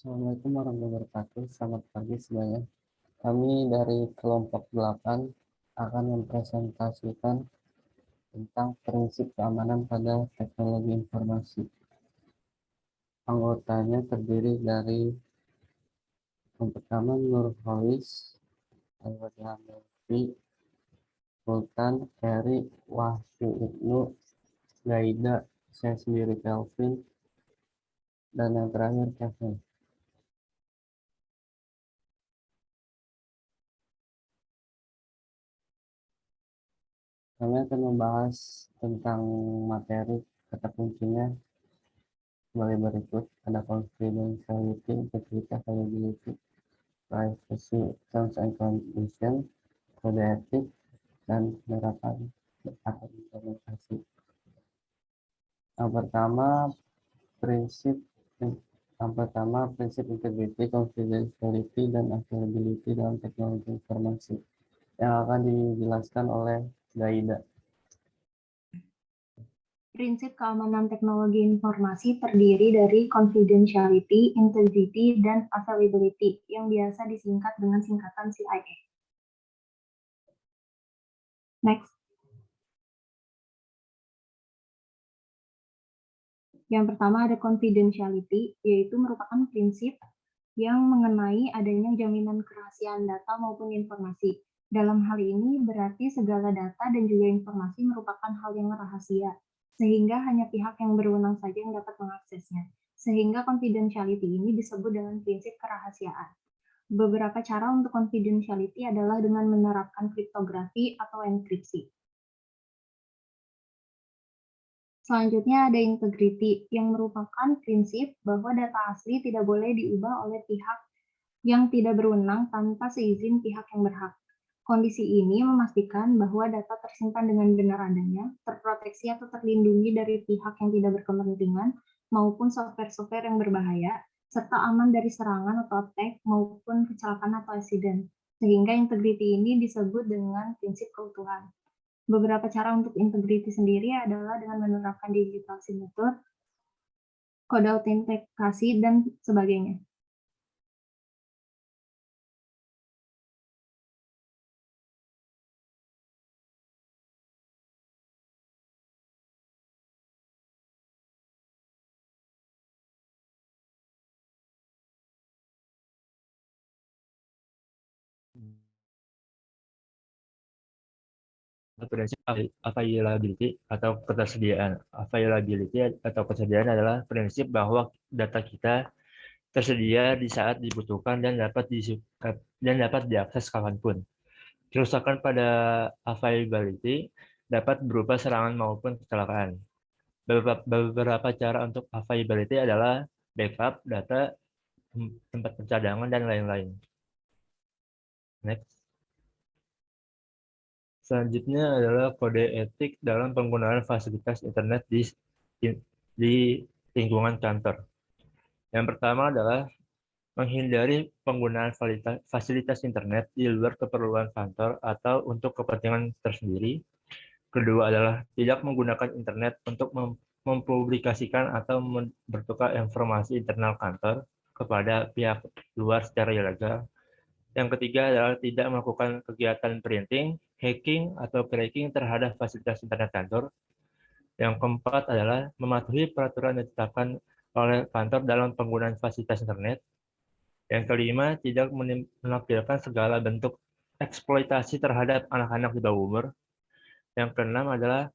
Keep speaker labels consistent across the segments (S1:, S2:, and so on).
S1: Assalamualaikum warahmatullahi wabarakatuh. Selamat pagi semuanya. Kami dari kelompok 8 akan mempresentasikan tentang prinsip keamanan pada teknologi informasi. Anggotanya terdiri dari yang pertama Nurholis, Alwadahamevi, Sultan, Eri, Wahyu Ibnu, Gaida, saya sendiri Kelvin, dan yang terakhir Kevin. Kami akan membahas tentang materi kata kuncinya sebagai berikut. Ada confidentiality, integritas, availability, privacy, terms and conditions, kode etik, dan penerapan atau implementasi. Yang pertama, prinsip prinsip integrity, confidentiality, dan availability dalam teknologi informasi yang akan dijelaskan oleh Gaida.
S2: Prinsip keamanan teknologi informasi terdiri dari confidentiality, integrity, dan availability yang biasa disingkat dengan singkatan CIA. Next. Yang pertama ada confidentiality, yaitu merupakan prinsip yang mengenai adanya jaminan kerahasiaan data maupun informasi. Dalam hal ini berarti segala data dan juga informasi merupakan hal yang rahasia, sehingga hanya pihak yang berwenang saja yang dapat mengaksesnya. Sehingga confidentiality ini disebut dengan prinsip kerahasiaan. Beberapa cara untuk confidentiality adalah dengan menerapkan kriptografi atau enkripsi. Selanjutnya ada integrity, yang merupakan prinsip bahwa data asli tidak boleh diubah oleh pihak yang tidak berwenang tanpa seizin pihak yang berhak. Kondisi ini memastikan bahwa data tersimpan dengan benar adanya, terproteksi atau terlindungi dari pihak yang tidak berkepentingan, maupun software-software yang berbahaya, serta aman dari serangan atau attack maupun kecelakaan atau accident. Sehingga integrity ini disebut dengan prinsip keutuhan. Beberapa cara untuk integrity sendiri adalah dengan menerapkan digital signature, kode autentikasi, dan sebagainya.
S3: Prinsip availability atau ketersediaan. Availability atau ketersediaan adalah prinsip bahwa data kita tersedia di saat dibutuhkan dan dapat diakses kapanpun. Kerusakan pada availability dapat berupa serangan maupun kecelakaan. Beberapa cara untuk availability adalah backup data, tempat pencadangan, dan lain-lain. Next. Selanjutnya adalah kode etik dalam penggunaan fasilitas internet di lingkungan kantor. Yang pertama adalah menghindari penggunaan fasilitas internet di luar keperluan kantor atau untuk kepentingan tersendiri. Kedua adalah tidak menggunakan internet untuk mempublikasikan atau bertukar informasi internal kantor kepada pihak luar secara ilegal. Yang ketiga adalah tidak melakukan kegiatan printing, hacking, atau cracking terhadap fasilitas internet kantor. Yang keempat adalah mematuhi peraturan yang ditetapkan oleh kantor dalam penggunaan fasilitas internet. Yang kelima, tidak menampilkan segala bentuk eksploitasi terhadap anak-anak di bawah umur. Yang keenam adalah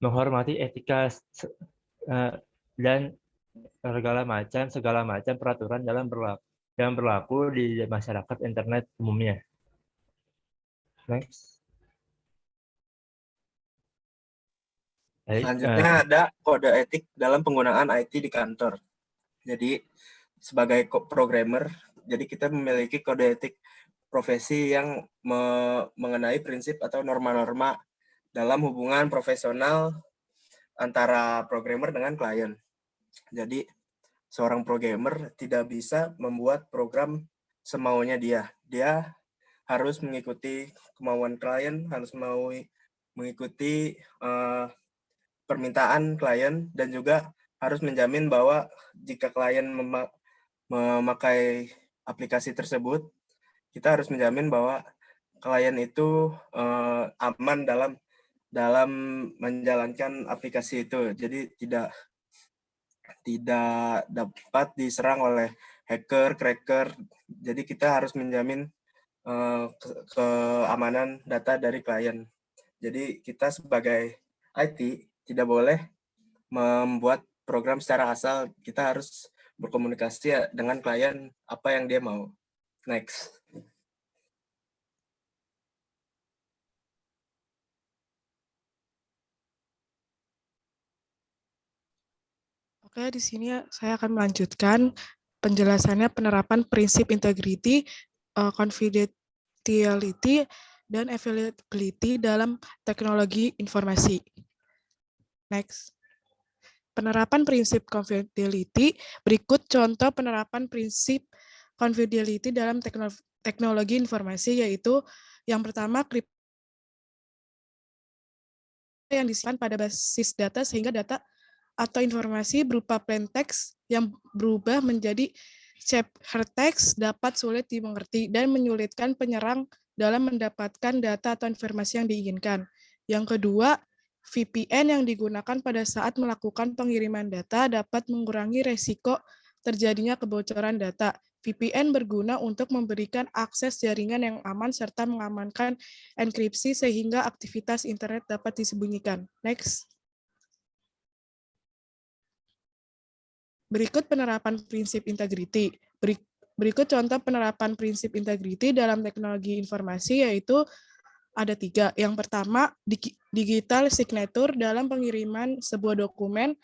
S3: menghormati etika dan segala macam peraturan yang berlaku di masyarakat internet umumnya. Next.
S4: Selanjutnya ada kode etik dalam penggunaan IT di kantor. Jadi sebagai programmer, jadi kita memiliki kode etik profesi yang mengenai prinsip atau norma-norma dalam hubungan profesional antara programmer dengan klien. Jadi seorang programmer tidak bisa membuat program semaunya dia. Dia harus mengikuti kemauan klien, harus mengikuti permintaan klien, dan juga harus menjamin bahwa jika klien memakai aplikasi tersebut, kita harus menjamin bahwa klien itu aman dalam menjalankan aplikasi itu. Jadi tidak dapat diserang oleh hacker, cracker. Jadi kita harus menjamin keamanan data dari klien. Jadi kita sebagai IT tidak boleh membuat program secara asal. Kita harus berkomunikasi dengan klien apa yang dia mau. Next.
S5: Oke, di sini saya akan melanjutkan penjelasannya penerapan prinsip integrity, confidentiality, dan availability dalam teknologi informasi. Next. Penerapan prinsip confidentiality, berikut contoh penerapan prinsip confidentiality dalam teknologi informasi, yaitu yang pertama, yang disimpan pada basis data sehingga data atau informasi berupa plain text yang berubah menjadi hypertext dapat sulit dimengerti dan menyulitkan penyerang dalam mendapatkan data atau informasi yang diinginkan. Yang kedua, VPN yang digunakan pada saat melakukan pengiriman data dapat mengurangi resiko terjadinya kebocoran data. VPN berguna untuk memberikan akses jaringan yang aman serta mengamankan enkripsi sehingga aktivitas internet dapat disembunyikan. Next. Berikut penerapan prinsip integrity. Berikut contoh penerapan prinsip integrity dalam teknologi informasi, yaitu ada 3. Yang pertama, digital signature dalam pengiriman sebuah dokumen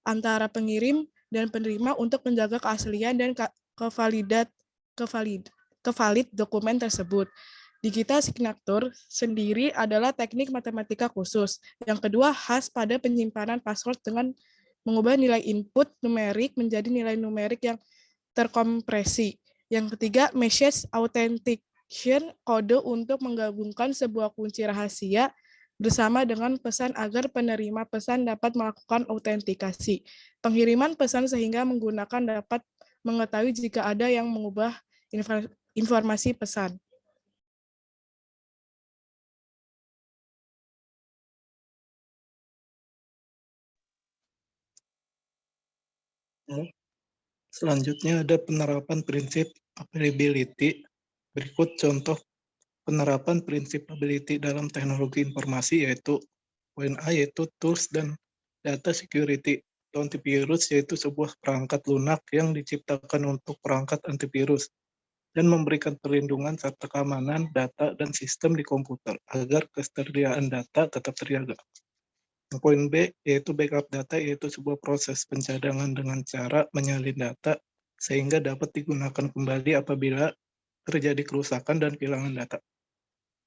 S5: antara pengirim dan penerima untuk menjaga keaslian dan kevalid dokumen tersebut. Digital signature sendiri adalah teknik matematika khusus. Yang kedua, khas pada penyimpanan password dengan mengubah nilai input numerik menjadi nilai numerik yang terkompresi. Yang ketiga, message authentication, kode untuk menggabungkan sebuah kunci rahasia bersama dengan pesan agar penerima pesan dapat melakukan autentikasi. Pengiriman pesan sehingga menggunakan dapat mengetahui jika ada yang mengubah informasi pesan.
S6: Selanjutnya ada penerapan prinsip availability. Berikut contoh penerapan prinsip availability dalam teknologi informasi, yaitu poin A yaitu tools dan data security. Antivirus yaitu sebuah perangkat lunak yang diciptakan untuk perangkat antivirus dan memberikan perlindungan serta keamanan data dan sistem di komputer agar ketersediaan data tetap terjaga. Poin B yaitu backup data, yaitu sebuah proses pencadangan dengan cara menyalin data sehingga dapat digunakan kembali apabila terjadi kerusakan dan kehilangan data.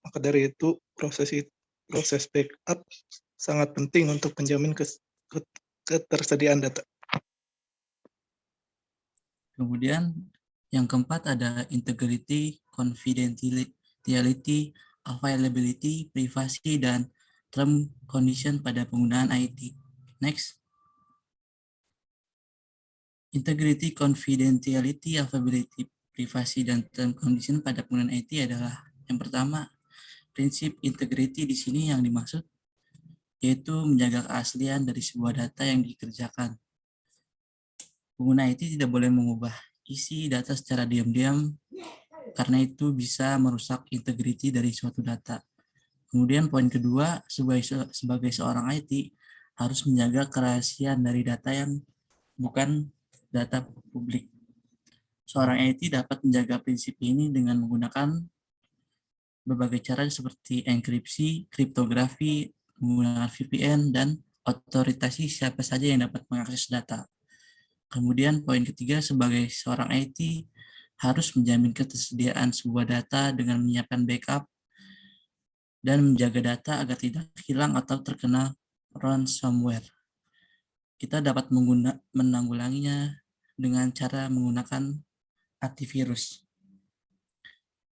S6: Maka dari itu proses backup sangat penting untuk menjamin ketersediaan data.
S7: Kemudian yang keempat ada integrity, confidentiality, availability, privasi, dan term condition pada penggunaan IT. Next. Integrity, confidentiality, availability, privasi, dan term condition pada penggunaan IT adalah yang pertama, prinsip integrity di sini yang dimaksud yaitu menjaga keaslian dari sebuah data yang dikerjakan. Pengguna IT tidak boleh mengubah isi data secara diam-diam karena itu bisa merusak integriti dari suatu data. Kemudian poin kedua, sebagai seorang IT harus menjaga kerahasiaan dari data yang bukan data publik. Seorang IT dapat menjaga prinsip ini dengan menggunakan berbagai cara seperti enkripsi, kriptografi, menggunakan VPN, dan otorisasi siapa saja yang dapat mengakses data. Kemudian poin ketiga, sebagai seorang IT harus menjamin ketersediaan sebuah data dengan menyiapkan backup dan menjaga data agar tidak hilang atau terkena ransomware. Kita dapat menanggulanginya dengan cara menggunakan antivirus.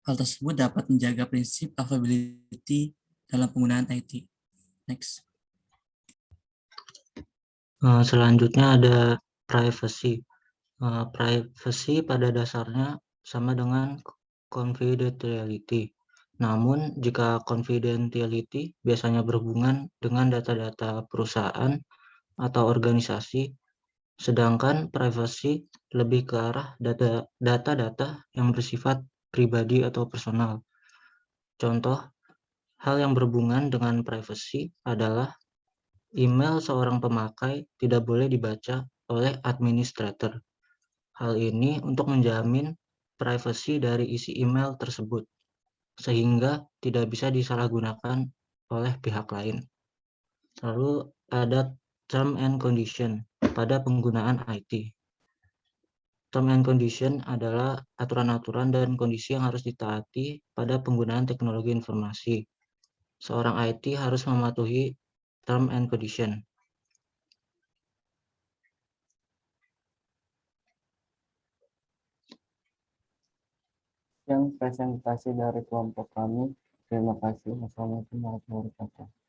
S7: Hal tersebut dapat menjaga prinsip availability dalam penggunaan IT. Next.
S8: Selanjutnya ada privacy. Privacy pada dasarnya sama dengan confidentiality. Namun, jika confidentiality biasanya berhubungan dengan data-data perusahaan atau organisasi, sedangkan privacy lebih ke arah data-data yang bersifat pribadi atau personal. Contoh, hal yang berhubungan dengan privacy adalah email seorang pemakai tidak boleh dibaca oleh administrator. Hal ini untuk menjamin privasi dari isi email tersebut, sehingga tidak bisa disalahgunakan oleh pihak lain. Lalu ada term and condition pada penggunaan IT. Term and condition adalah aturan-aturan dan kondisi yang harus ditaati pada penggunaan teknologi informasi. Seorang IT harus mematuhi term and condition.
S1: Yang presentasi dari kelompok kami. Terima kasih. Wassalamualaikum warahmatullahi wabarakatuh.